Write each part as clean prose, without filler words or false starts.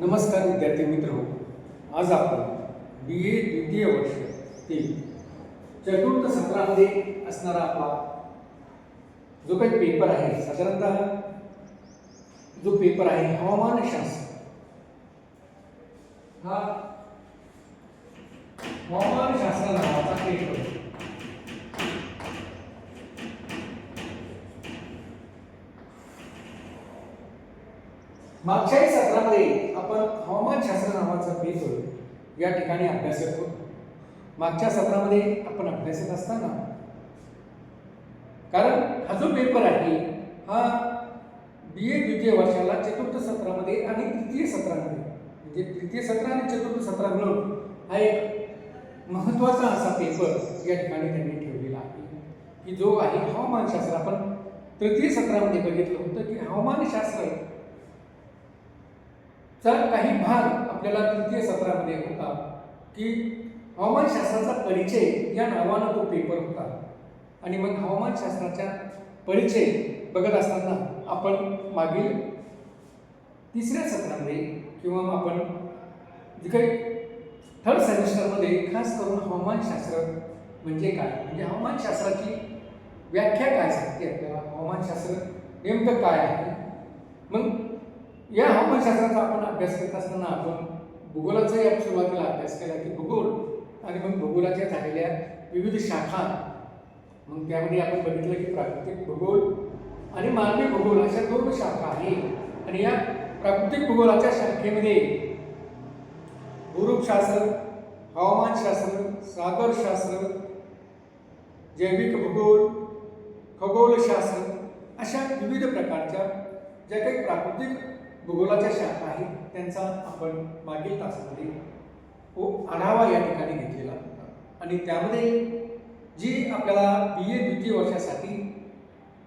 नमस्कार विद्यार्थी मित्र हो. आज आपण BA द्वितीय वर्ष ते चतुर्थ सत्रामध्ये असणारा आपला जो काही पेपर आहे, साधारणतः जो पेपर आहे हवामानशास्त्र, हा हवामानशास्त्र नावाचा पेपर मागच्याही सत्रामध्ये आपण हवामानशास्त्र नावाचा पेपर या ठिकाणी अभ्यासत होतो. मागच्या सत्रामध्ये आपण अभ्यासत असताना, कारण हा जो पेपर आहे हा BA द्वितीय वर्षाला चतुर्थ सत्रामध्ये आणि तृतीय सत्रामध्ये, म्हणजे तृतीय सत्र आणि चतुर्थ सत्र मिळून हा एक महत्त्वाचा असा पेपर या ठिकाणी त्यांनी ठेवलेला आहे की जो आहे हवामानशास्त्र. आपण तृतीय सत्रामध्ये बघितलं होतं की हवामानशास्त्र चा काही भाग आपल्याला तृतीय सत्रामध्ये होता की हवामानशास्त्राचा परिचय या नावानं तो पेपर होता. आणि मग हवामानशास्त्राचा परिचय बघत असताना आपण मागील तिसऱ्या सत्रामध्ये किंवा आपण जे काही थर्ड सेमिस्टरमध्ये खास करून हवामानशास्त्र म्हणजे काय, म्हणजे हवामानशास्त्राची व्याख्या काय सांगते आपल्याला, हवामानशास्त्र नेमकं काय आहे. मग या हवामानशास्त्राचा आपण अभ्यास करत असताना आपण भूगोलाचा या सुरुवातीला अभ्यास केला की भूगोल, आणि मग भूगोलाच्या झालेल्या विविध शाखा, मग त्यामध्ये आपण बघितलं की प्राकृतिक भूगोल आणि मानवी भूगोल अशा दोन शाखा आहेत. आणि या प्राकृतिक भूगोलाच्या शाखेमध्ये भूरूपशास्त्र, हवामानशास्त्र, सागरशास्त्र, जैविक भूगोल, खगोलशास्त्र अशा विविध प्रकारच्या ज्या काही प्राकृतिक भूगोलाच्या शाखा आहेत त्यांचा आपण मागील तासामध्ये आढावा या ठिकाणी घेतलेला होता. आणि त्यामध्ये जी आपल्याला BA द्वितीय वर्षासाठी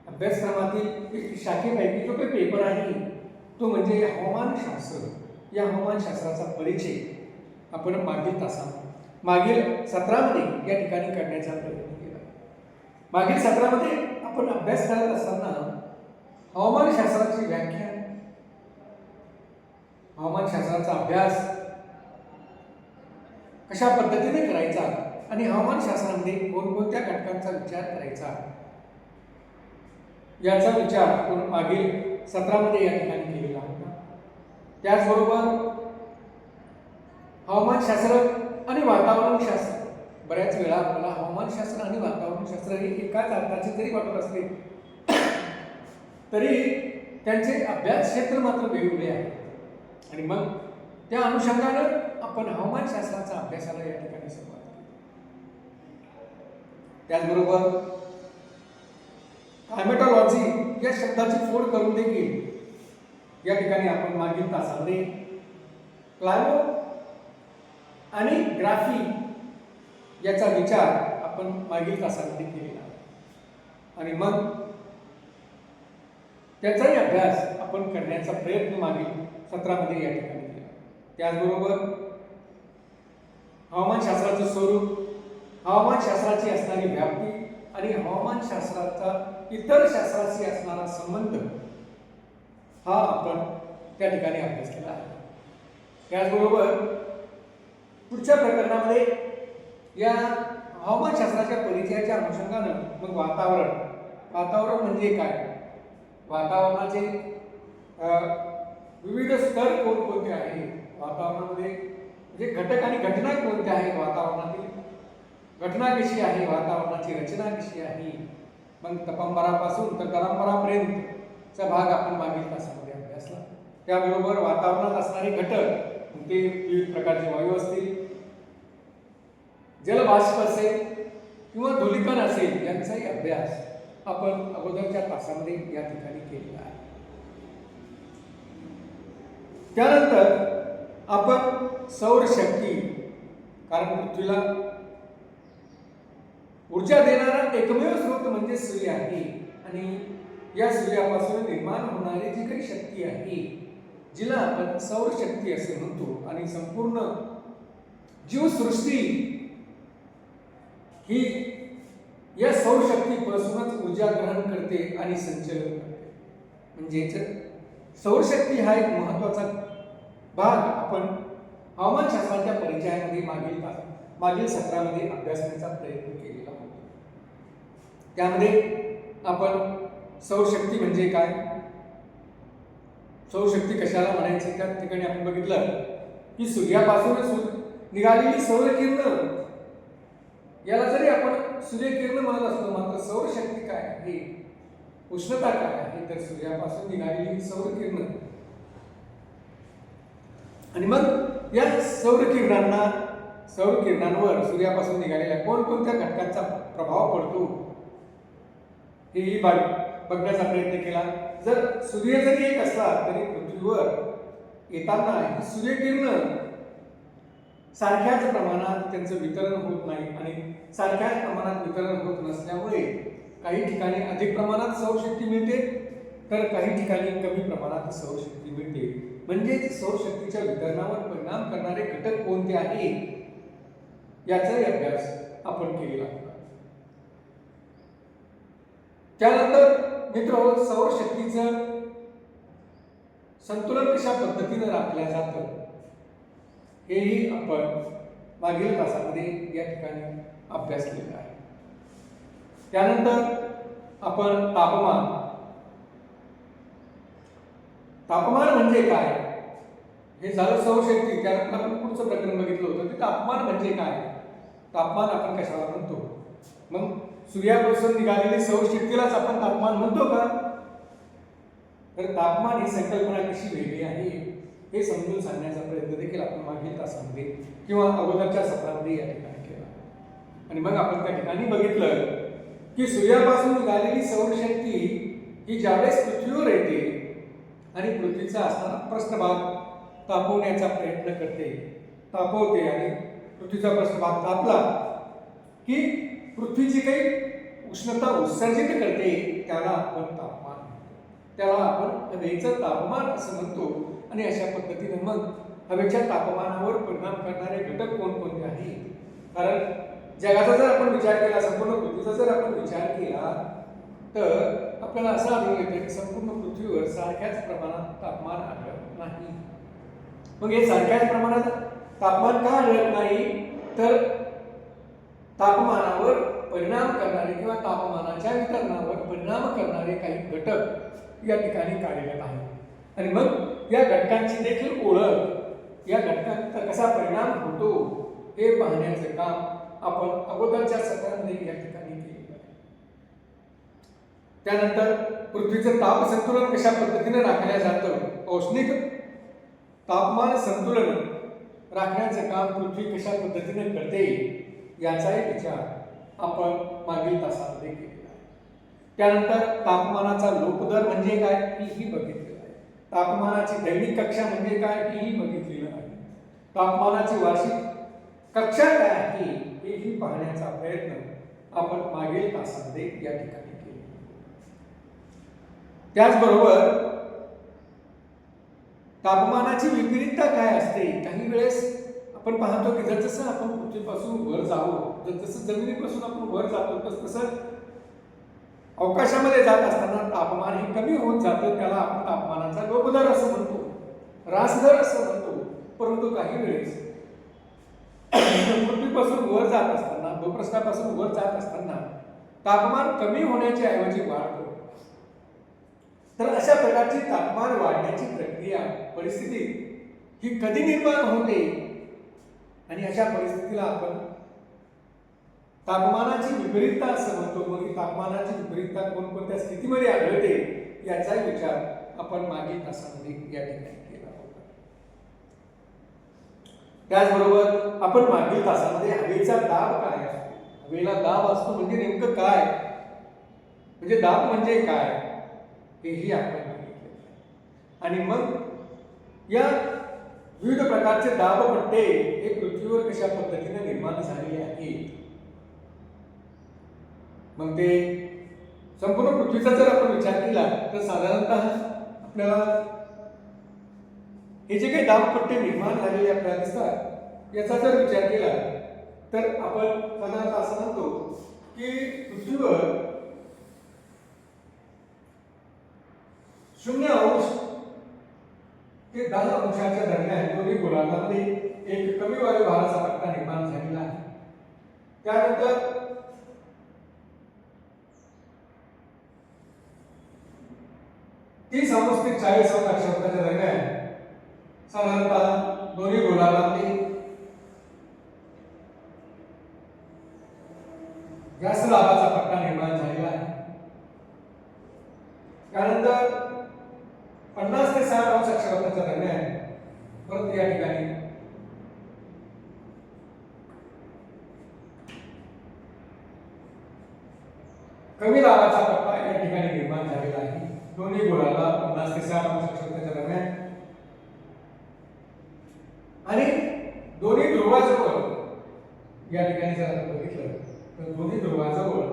अभ्यासक्रमातील एक शाखेपैकी जो काही पेपर आहे तो म्हणजे हवामानशास्त्र. या हवामानशास्त्राचा परिचय आपण मागील सत्रामध्ये या ठिकाणी करण्याचा प्रयत्न केला. मागील सत्रामध्ये आपण अभ्यास करत असताना हवामानशास्त्राची व्याख्या, हवामानशास्त्राचा अभ्यास कशा पद्धतीने करायचा आणि हवामानशास्त्रामध्ये कोणकोणत्या घटकांचा विचार करायचा याचा विचार आपण मागील सत्रामध्ये या ठिकाणी केलेला होता. त्याचबरोबर हवामानशास्त्र आणि वातावरणशास्त्र, बऱ्याच वेळा आपल्याला हवामानशास्त्र आणि वातावरणशास्त्र हे एकाच अर्थाचे जरी वाटत असले तरी त्यांचे अभ्यास क्षेत्र मात्र वेगवेगळे आहेत. आणि मग त्या अनुषंगानं आपण हवामानशास्त्राचा अभ्यासाला या ठिकाणी सुरुवात केली. त्याचबरोबर क्लायमेटॉलॉजी या शब्दाची फोड करून देखील या ठिकाणी आपण मागील तासामध्ये क्लायमो आणि ग्राफी याचा विचार आपण मागील तासामध्ये केलेला. आणि मग त्याचाही अभ्यास आपण करण्याचा प्रयत्न मागील सत्रामध्ये या ठिकाणी केला. त्याचबरोबर हवामानशास्त्राचं स्वरूप, हवामानशास्त्राची असणारी व्याप्ती आणि हवामानशास्त्राचा इतर शास्त्राशी असणारा संबंध हा आपण त्या ठिकाणी अभ्यास केला आहे. त्याचबरोबर पुढच्या प्रकरणामध्ये या हवामानशास्त्राच्या परिचयाच्या अनुषंगानं मग वातावरण म्हणजे काय, वातावरणाचे विविध स्तर कोणकोणते आहेत, वातावरणामध्ये म्हणजे घटक आणि घटना कोणत्या आहेत, वातावरणातील घटना कशी आहे, वातावरणाची रचना कशी आहे, मग तपंबरापासून तर गरमबरापर्यंतचा भाग आपण मागील तासामध्ये अभ्यासला. त्याबरोबर वातावरणात असणारे घटक, ते विविध प्रकारचे वायू असतील, जलबाष्प असेल किंवा धूलिकण असेल, यांचाही अभ्यास आपण अगोदरच्या तासामध्ये या ठिकाणी केलेला आहे. त्यानंतर आपण सौरशक्ती, कारण पृथ्वीला ऊर्जा देणारा एकमेव स्रोत म्हणजे सूर्य आहे. आणि या सूर्यापासून निर्माण होणारी जी काही शक्ती आहे जिला आपण सौरशक्ती असे म्हणतो, आणि संपूर्ण जीवसृष्टी ही या सौरशक्तीपासूनच ऊर्जा ग्रहण करते आणि संचलन करते. म्हणजेच सौरशक्ती हा एक महत्त्वाचा भाग आपण हवामानशास्त्राच्या परिचयामध्ये मागील सत्रामध्ये अभ्यासण्याचा प्रयत्न केलेला होता. त्यामध्ये आपण सौरशक्ती म्हणजे काय, सौरशक्ती कशाला म्हणायची त्या ठिकाणी आपण बघितलं की सूर्यापासून निघालेली सौरकिरण, याला जरी आपण सूर्यकिरण म्हणत असलो मात्र सौरशक्ती काय आहे, उष्णता काय आहे, तर सूर्यापासून निघालेली सौरकिरण. आणि मग या सौरकिरणांवर सूर्यापासून निघालेल्या कोणकोणत्या घटकांचा प्रभाव पडतो हेही बघण्याचा प्रयत्न केला. जर सूर्य जरी एक असला तरी पृथ्वीवर येताना ही सूर्यकिरण सारख्याच प्रमाणात त्यांचं वितरण होत नाही आणि सारख्याच प्रमाणात वितरण होत नसल्यामुळे काही ठिकाणी अधिक प्रमाणात सौरशक्ती मिळते तर काही ठिकाणी कमी प्रमाणात सौरशक्ती मिळते. म्हणजे सौरशक्तीच्या वितरणावर परिणाम करणारे घटक कोणते आहेत याचाही अभ्यास आपण केलेला होता. त्यानंतर मित्र सौरशक्तीचं संतुलन कशा पद्धतीने राखल्या जातं हेही आपण मागील तासामध्ये या ठिकाणी अभ्यासलेलं आहे. त्यानंतर आपण तापमान म्हणजे काय हे झालं सौरशक्ती. त्यानंतर आपण पुढचं प्रकरण बघितलं होतं की तापमान म्हणजे काय, तापमान आपण कशाला म्हणतो. मग सूर्यापासून निघालेली सौरशक्तीलाच आपण तापमान म्हणतो का, तर तापमान ही संकल्पना कशी वेगळी आहे हे समजून सांगण्याचा प्रयत्न देखील आपण मागील तासामध्ये किंवा अगोदरच्या सत्रामध्ये या ठिकाणी केला. आणि मग आपण त्या ठिकाणी बघितलं की सूर्यापासून निघालेली सौरशक्ती ही ज्यावेळेस पृथ्वीवर येते आणि पृथ्वीचा असणारा पृष्ठभाग तापवण्याचा प्रयत्न करते, तापवते आणि पृथ्वीचा पृष्ठभाग तापला की पृथ्वीची काही उष्णता उत्सर्जित करते, त्याला आपण तापमान म्हणतो, त्याला आपण हवेचं तापमान असं म्हणतो. आणि अशा पद्धतीने मग हवेच्या तापमानावर परिणाम करणारे घटक कोणकोणते आहेत, कारण जगाचा जर आपण विचार केला, संपूर्ण पृथ्वीचा जर आपण विचार केला तर आपल्याला असं आढळून येतं की संपूर्ण पृथ्वीवर सारख्याच प्रमाणात तापमान आढळत नाही. मग हे सारख्याच प्रमाणात तापमान का आढळत नाही, तर तापमानावर परिणाम करणारे किंवा तापमानाच्या वितरणावर परिणाम करणारे काही घटक या ठिकाणी कार्यरत आहेत. आणि मग या घटकांची देखील ओळख, या घटकांचा कसा परिणाम होतो हे पाहण्याचे काम आपण अगोदरच्या सत्रामध्ये या ठिकाणी केले. त्यानंतर पृथ्वीचं ताप संतुलन कशा पद्धतीने राखल्या जातं, औष्णिक तापमान संतुलन राखण्याचं काम पृथ्वी कशा पद्धतीने करते याचाही विचार आपण मागील तासामध्ये केलेला आहे. त्यानंतर तापमानाचा लोपदर म्हणजे काय हेही बघितलेलं आहे. तापमानाची दैनिक कक्षा म्हणजे काय हेही बघितलेलं आहे. तापमानाची वार्षिक कक्षा काय आहे हेही पाहण्याचा प्रयत्न आपण मागील तासामध्ये या ठिकाणी केला. त्याचबरोबर तापमानाची विपरीतता काय असते. काही वेळेस आपण पाहतो की जसं आपण पृथ्वीपासून वर जाऊ, जसं जमिनीपासून आपण वर जातो तसं अवकाशामध्ये जात असताना तापमान हे कमी होत जातं, त्याला आपण तापमानाचा लोपदर असं म्हणतो, ऱ्हासदर असं म्हणतो. परंतु काही वेळेस पृथ्वीपासून वर जात असताना, भूपृष्ठापासून वर जात असताना तापमान कमी होण्याच्या ऐवजी वाढतो. तर अशा प्रकारची तापमान वाढण्याची प्रक्रिया, परिस्थिती ही कधी निर्माण होते आणि अशा परिस्थितीला आपण तापमानाची विपरीतता असं म्हणतो. मग ही तापमानाची विपरीतता कोणकोणत्या स्थितीमध्ये आढळते याचा विचार आपण मागील तासामध्ये या ठिकाणी केला होता. त्याचबरोबर आपण मागील तासामध्ये हवेचा दाब काय असतो, हवेला दाब असतो म्हणजे नेमकं काय, म्हणजे दाब म्हणजे काय हेही आपण बघितले. आणि मग या विविध प्रकारचे दाबपट्टे हे पृथ्वीवर कशा पद्धतीने निर्माण झालेले आहेत. मग ते संपूर्ण पृथ्वीचा जर आपण विचार केला तर साधारणतः आपल्याला हे जे काही दाबपट्टे निर्माण झालेले आपल्याला दिसतात याचा जर विचार केला तर आपण साधारणतः असं म्हणतो की पृथ्वीवर 0° ते 10 अंशाच्या दरम्यान दोन्ही गोलार्धामध्ये एक कमी वायुभाराचा पट्टा निर्माण झालेला आहे. त्यानंतर 30 अंश ते 40 अंश अक्षांशाच्या दरम्यान साधारणतः दोन्ही गोलार्धामध्ये जास्त दाबाचा पट्टा निर्माण झालेला आहे. त्यानंतर 50 ते 60 अंश अक्षांशाच्या दरम्यान परत या ठिकाणी कमी दाबाचा पट्टा या ठिकाणी निर्माण झालेला आहे. दोन्ही गोलार्धात 50 ते 60 अंश अक्षांशाच्या दरम्यान आणि दोन्ही ध्रुवाजवळ या ठिकाणी जर आपण बघितलं तर दोन्ही ध्रुवाजवळ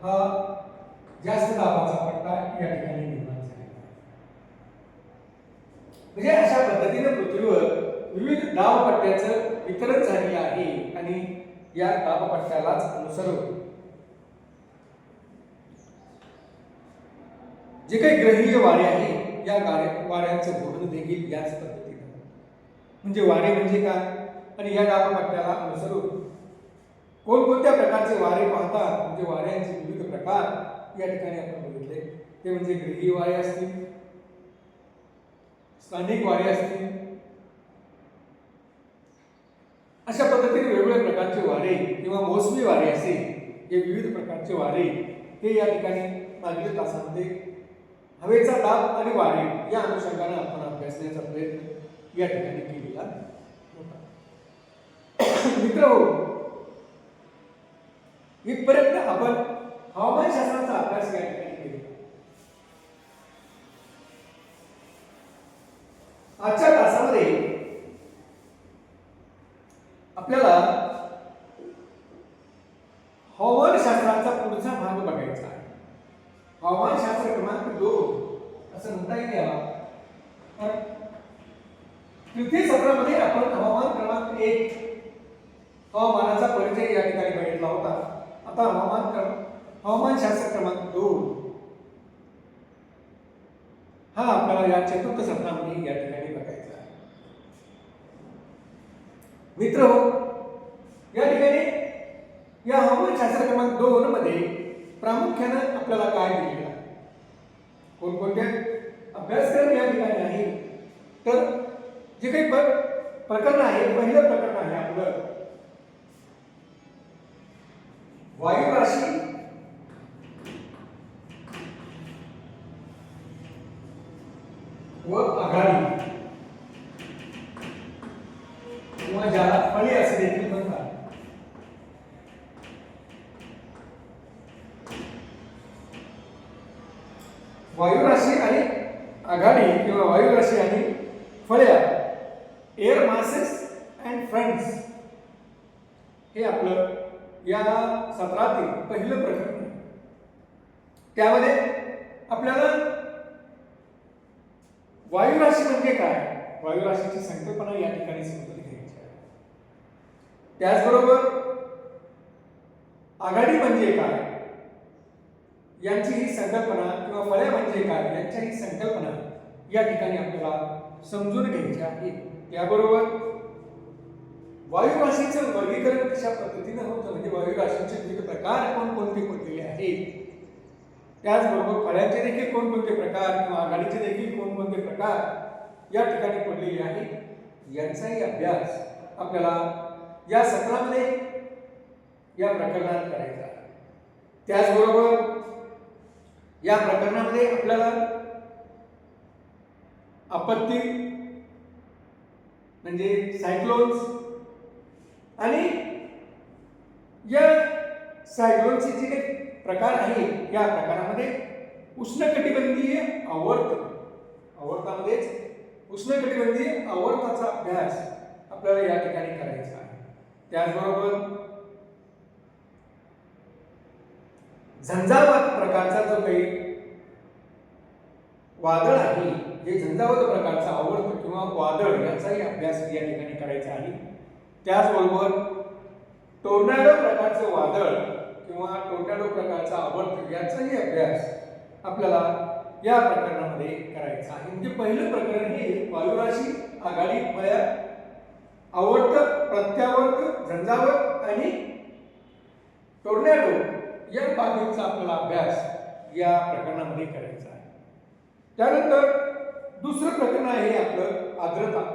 हा जास्त दाबाचा पट्टा या ठिकाणी निर्माण झालेला आहे. म्हणजे अशा पद्धतीने पृथ्वीवर विविध दाब पट्ट्याचं वितरण झालेलं आहे आणि या दाब पट्ट्यालाच अनुसरून जे काही ग्रहीय वारे आहे या वाऱ्यांचं वर्णन देखील याच पद्धतीने, म्हणजे वारे म्हणजे काय आणि या दाब पट्ट्याला अनुसरून कोणकोणत्या प्रकारचे वारे पाहतात, म्हणजे वाऱ्यांचे विविध प्रकार या ठिकाणी आपण बघितले. ते म्हणजे ग्रहीय वारे असतील, स्थानिक वारे असतील, अशा पद्धतीने वेगवेगळ्या प्रकारचे वारे किंवा मोसमी वारे असे हे विविध प्रकारचे वारे हे या ठिकाणी मागील तासामध्ये हवेचा दाब आणि वारे या अनुषंगाने आपण अभ्यासण्याचा प्रयत्न या ठिकाणी केलेला होता. मित्रहो, इथपर्यंत आपण हवामानशास्त्राचा अभ्यास या ठिकाणी केला. आजच्या तासामध्ये आपल्याला हवामानशास्त्राचा पुढचा भाग बघायचा आहे. हवामानशास्त्र क्रमांक 2 असं म्हणता येईल याला. तृतीय सत्रामध्ये आपण हवामान क्रमांक 1 हवामानाचा परिचय या ठिकाणी बघितला होता. आता हवामानशास्त्र क्रमांक 2 हा आपल्याला या चतुर्थ सत्रामध्ये या ठिकाणी बघायचा आहे. मित्र, या ठिकाणी या हवामानशास्त्र क्रमांक 2 मध्ये प्रामुख्याने आपल्याला काय दिलेलं आहे, कोणकोणत्या अभ्यासक्रम या ठिकाणी आहे. तर जे काही प्रकरण आहे, पहिलं प्रकरण आहे आपलं वायुराशी व आघाडी किंवा ज्याला फळी असे देखील म्हणतात. वायुराशी आणि आघाडी किंवा वायुराशी आणि फळ्या, एअर मासेस अँड फ्रंट्स, हे आपलं या सत्रातील पहिलं प्रकरण आहे. त्यामध्ये आपल्याला वायुराशी म्हणजे काय, वायुराशीची संकल्पना या ठिकाणी समजून घ्यायची आहे. त्याचबरोबर आघाडी म्हणजे काय यांची ही संकल्पना किंवा फळ्या म्हणजे काय यांच्या ही संकल्पना या ठिकाणी आपल्याला समजून घ्यायची आहे. त्याबरोबर वायुराशीचं वर्गीकरण कशा पद्धतीने होतं, म्हणजे वायुराशीचे विविध प्रकार कोणकोणते पडलेले आहेत, त्याचबरोबर फळ्यांचे देखील कोणकोणते प्रकार किंवा आघाडीचे देखील कोणकोणते प्रकार या ठिकाणी पडलेले आहेत, यांचाही अभ्यास आपल्याला या सत्रामध्ये या प्रकरणात करायचा आहे. त्याचबरोबर या प्रकरणामध्ये आपल्याला आपत्ती म्हणजे सायक्लोन्स आणि या सायक्लोनचे जे काही प्रकार आहे या प्रकारामध्ये उष्णकटिबंधीय आवर्तामध्येच उष्णकटिबंधीय आवर्ताचा अभ्यास आपल्याला या ठिकाणी करायचा आहे. त्याचबरोबर झंझावात प्रकारचा जो काही वादळ आहे, जे झंझावात प्रकारचा आवर्त किंवा वादळ याचाही अभ्यास या ठिकाणी करायचा आहे. त्याचबरोबर टोर्नाडो प्रकारचं वादळ किंवा टोर्नाडो प्रकारचा आवर्त याचाही अभ्यास आपल्याला या प्रकरणामध्ये करायचं आहे. म्हणजे पहिलं प्रकरण हे वायुराशी आघाडी वया आवर्त प्रत्यावर्त झंझावत आणि टोर्नेडो या बाबींचा आपल्याला अभ्यास या प्रकरणामध्ये करायचा आहे. त्यानंतर दुसरं प्रकरण आहे आपलं आर्द्रता.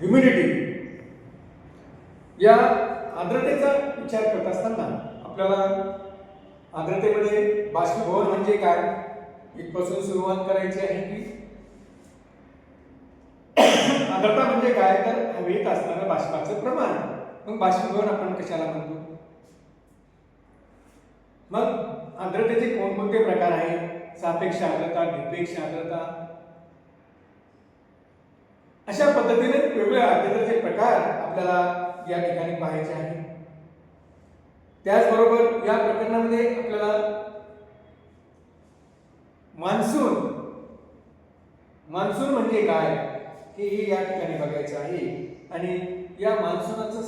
ह्युमिडिटी. या आर्द्रतेचा विचार करत असताना आपल्याला आर्द्रतेमध्ये बाष्पीभवन म्हणजे काय इथपासून सुरुवात करायची आहे की आर्द्रता म्हणजे काय तर हवेत असणारं बाष्पाचं प्रमाण. मग बाष्पीभवन आपण कशाला म्हणतो? मग आर्द्रतेचे कोणकोणते प्रकार आहेत? सापेक्ष आर्द्रता, निरपेक्ष आर्द्रता, अशा पद्धतीने वेगवेगळ्या आर्द्रतेचे प्रकार आपल्याला या ठिकाणी पाहायचे आहे. त्याचबरोबर या प्रकरणामध्ये आपल्याला मान्सून म्हणजे काय हे या ठिकाणी बघायचं आहे. आणि या मान्सूनाचं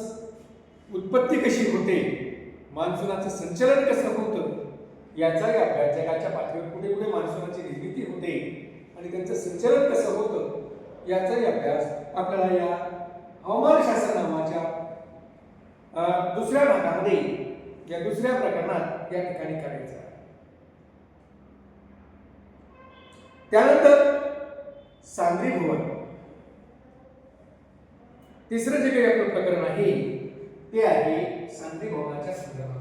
उत्पत्ती कशी होते, मान्सूनाचं संचलन कसं होतं याचाही अभ्यास. जगाच्या पातळीवर कुठे कुठे मान्सूनाची निर्मिती होते आणि त्यांचं संचलन कसं होतं याचाही अभ्यास आपल्याला या हवामानशास्त्र नावाच्या दुसऱ्या भागामध्ये या दुसऱ्या प्रकरणात या ठिकाणी करायचं आहे. त्यानंतर सांद्रीभवन. तिसरं जे काही आपलं प्रकरण आहे ते आहे सांद्रीभवनाच्या संदर्भामध्ये.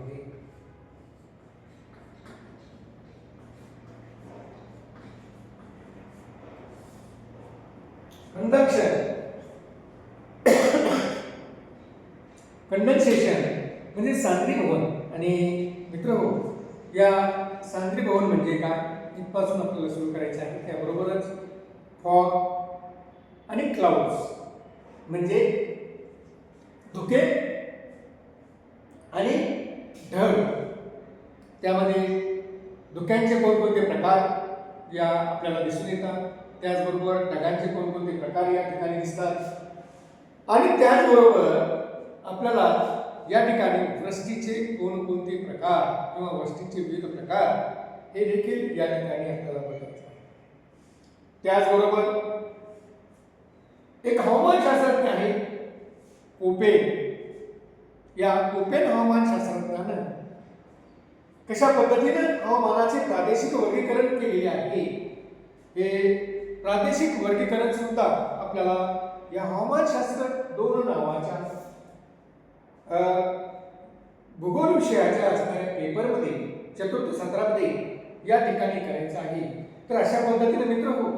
कंडेन्सेशन म्हणजे सांद्रीभवन. आणि मित्रहो, या सांद्रीभवन म्हणजे काय इथपासून आपल्याला सुरू करायचं आहे. त्याबरोबरच फॉग आणि क्लाउड्स म्हणजे धुके आणि ढग. त्यामध्ये धुक्यांचे कोणकोणते प्रकार या आपल्याला दिसून येतात, त्याचबरोबर ढगांचे कोणकोणते प्रकार या ठिकाणी दिसतात आणि त्याचबरोबर आपल्याला या ठिकाणी वृष्टीचे कोणकोणते प्रकार किंवा वृष्टीचे विविध प्रकार हे देखील या ठिकाणी आपल्याला बघायचे. त्याचबरोबर एक हवामानशास्त्रज्ञ आहे कोपेन. या कोपेन हवामानशास्त्रज्ञानं कशा पद्धतीने हवामानाचे प्रादेशिक वर्गीकरण केलेले आहे हे प्रादेशिक वर्गीकरण सुद्धा आपल्याला या हवामानशास्त्र 2 नावाच्या भूगोल विषयाच्या असणाऱ्या पेपरमध्ये चतुर्थ सत्रामध्ये या ठिकाणी करायचं आहे. तर अशा पद्धतीने मित्र हो,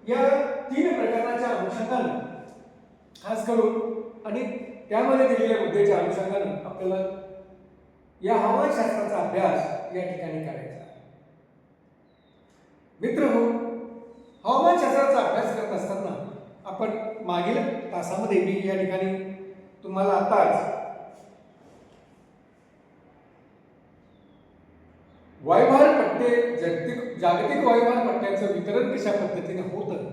या 3 प्रकरणाच्या अनुषंगाने खास करून आणि त्यामध्ये दिलेल्या मुद्द्याच्या अनुषंगाने आपल्याला या हवामानशास्त्राचा अभ्यास या ठिकाणी करायचा आहे. मित्र हो, हवामानशास्त्राचा अभ्यास करत असताना आपण मागील तासामध्ये मी या ठिकाणी तुम्हाला आताच वायुभार पट्टे जागतिक वायुभार पट्ट्यांचं वितरण कशा पद्धतीने होतं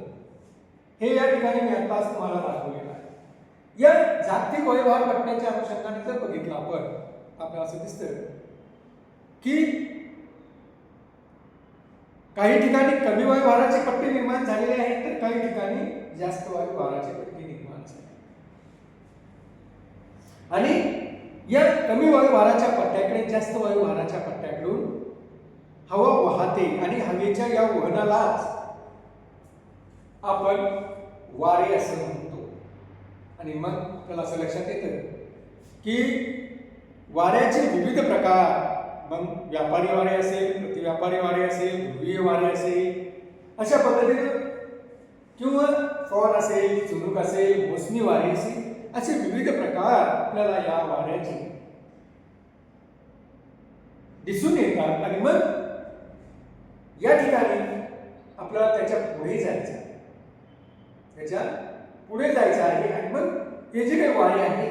हे या ठिकाणी मी आताच तुम्हाला दाखवलेलं आहे. या जागतिक वायुभार पट्ट्यांच्या अनुषंगाने जर बघितलं आपण आपल्याला असं दिसतं की काही ठिकाणी कमी वायुभाराचे पट्टे निर्माण झालेले आहेत तर काही ठिकाणी जास्त वायुभाराचे पट्टे निर्माण झाले. आणि या कमी वायुभाराच्या पट्ट्याकडे जास्त वायुभाराच्या पट्ट्याकडून हवा वाहते आणि हवेच्या या वहनालाच आपण वारे असं म्हणतो. आणि मग आपल्याला असं लक्षात येतं की वाऱ्याचे विविध प्रकार, मग व्यापारी वारे असेल, प्रतिव्यापारी वारे असेल, ध्रुवीय वारे असेल, अशा पद्धतीने किंवा फॉन असेल, चुणूक असेल, मोसमी वारे असेल, असे विविध प्रकार आपल्याला या वाऱ्याचे दिसून येतात. आणि मग या ठिकाणी आपल्याला त्याच्या पुढे जायचं आहे. आणि मग हे जे काही वारे आहे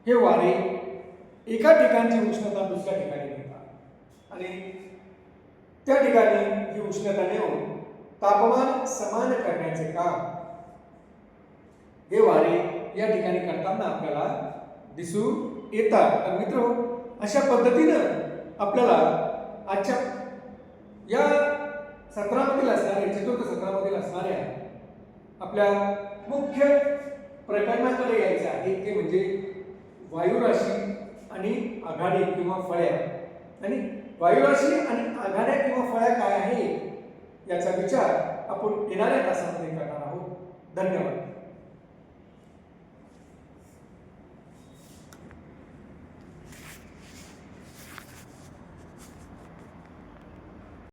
हे वारे एका ठिकाणची उष्णता दुसऱ्या ठिकाणी नेतात आणि त्या ठिकाणी ही उष्णता नेऊन तापमान समान करण्याचे काम हे वारे या ठिकाणी करताना आपल्याला दिसून येतात. तर मित्र, अशा पद्धतीनं आपल्याला आजच्या या सत्रामधील असणारे चतुर्थ सत्रामधील असणाऱ्या आपल्या मुख्य प्रकरणाकडे यायचे आहे, ते म्हणजे वायुराशी आणि आघाडी किंवा फळ्या. आणि वायुराशी आणि आघाड्या किंवा फळ्या काय आहे याचा विचार आपण येणाऱ्या तासामध्ये करणार आहोत. धन्यवाद.